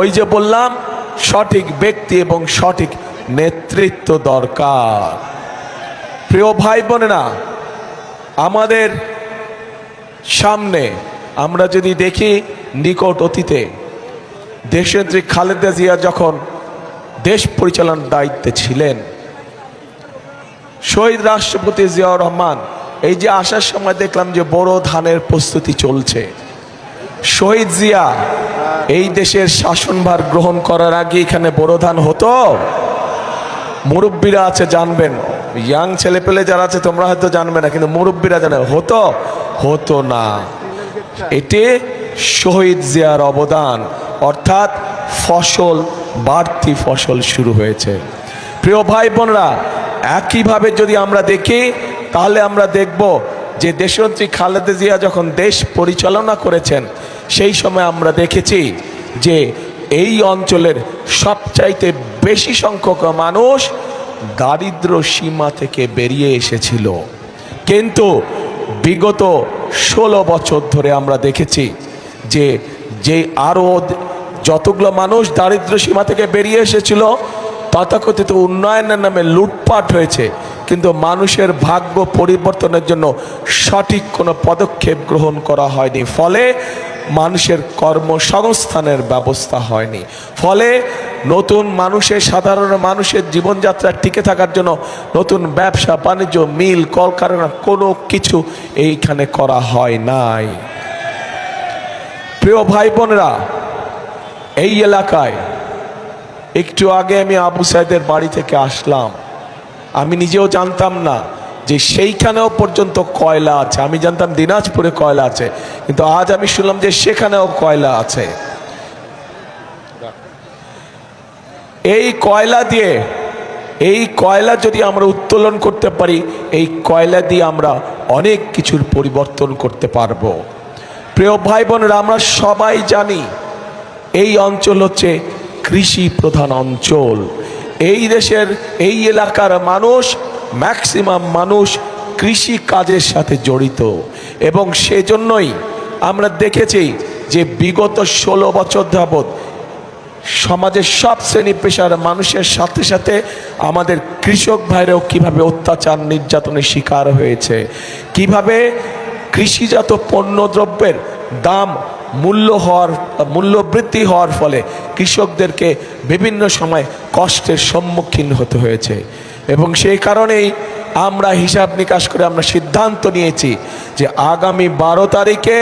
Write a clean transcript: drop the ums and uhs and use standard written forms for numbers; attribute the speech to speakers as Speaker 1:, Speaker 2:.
Speaker 1: ওই যে বললাম সঠিক ব্যক্তি এবং সঠিক নেতৃত্ব দরকার। প্রিয় ভাই বোনেরা, আমাদের সামনে আমরা যদি দেখি নিকট অতীতে দেশনেত্রী খালেদা জিয়া যখন দেশ পরিচালনার দায়িত্বে ছিলেন, শহীদ রাষ্ট্রপতি জিয়াউর রহমান এই যে আসার সময় দেখলাম যে বড় ধানের প্রস্তুতি চলছে। শহীদ জিয়া এই দেশের শাসনভার গ্রহণ করার আগে এখানে বড় ধান হতো? মুরব্বীরা আছে জানবেন, ইয়াং ছেলে পেলে যারা আছে তোমরা হয়তো জানবে না, কিন্তু মুরব্বীরা জানে হতো না। এটি শহীদ জিয়ার অবদান, অর্থাৎ ফসল, বাড়তি ফসল শুরু হয়েছে। প্রিয় ভাই বোনরা, একইভাবে যদি আমরা দেখি তাহলে আমরা দেখব যে দেশনেত্রী খালেদা জিয়া যখন দেশ পরিচালনা করেছেন সেই সময় আমরা দেখেছি যে এই অঞ্চলের সবচাইতে বেশি সংখ্যক মানুষ দারিদ্র সীমা থেকে বেরিয়ে এসেছিল। কিন্তু বিগত 16 বছর ধরে আমরা দেখেছি যে আরও যতগুলো মানুষ দারিদ্র সীমা থেকে বেরিয়ে এসেছিল, তথাকথিত উন্নয়নের নামে লুটপাট হয়েছে, কিন্তু মানুষের ভাগ্য পরিবর্তনের জন্য সঠিক কোনো পদক্ষেপ গ্রহণ করা হয়নি। ফলে মানুষের কর্মসংস্থানের ব্যবস্থা হয়নি। ফলে নতুন সাধারণ মানুষের জীবনযাত্রা টিকে থাকার জন্য নতুন ব্যবসা বাণিজ্য, মিল, কলকারখানা কোনো কিছু এইখানে করা হয় নাই। প্রিয় ভাই বোনেরা, এই এলাকায় একটু আগে আমি আবু সাইদের বাড়ি থেকে আসলাম। আমি নিজেও জানতাম না যে সেইখানেও পর্যন্ত কয়লা আছে। আমি জানতাম দিনাজপুরে কয়লা আছে, কিন্তু আজ আমি শুনলাম যে সেখানেও কয়লা আছে। এই কয়লা যদি আমরা উত্তোলন করতে পারি, এই কয়লা দিয়ে আমরা অনেক কিছুর পরিবর্তন করতে পারবো। প্রিয় ভাই বোনেরা, আমরা সবাই জানি এই অঞ্চল হচ্ছে কৃষি প্রধান অঞ্চল। এই দেশের এই এলাকার মানুষ, ম্যাক্সিমাম মানুষ কৃষি কাজের সাথে জড়িত, এবং সেজন্যই আমরা দেখেছি যে বিগত 16 বছর যাবৎ সমাজের সব শ্রেণী পেশার মানুষের সাথে সাথে আমাদের কৃষক ভাইরাও কিভাবে অত্যাচার নির্যাতনের শিকার হয়েছে, কিভাবে কৃষিজাত পণ্যদ্রব্যের দাম মূল্য বৃদ্ধি হওয়ার ফলে কৃষকদেরকে বিভিন্ন সময় কষ্টের সম্মুখীন হতে হয়েছে। এবং সেই কারণেই আমরা হিসাব নিকাশ করে আমরা সিদ্ধান্ত নিয়েছি যে আগামী 12 তারিখে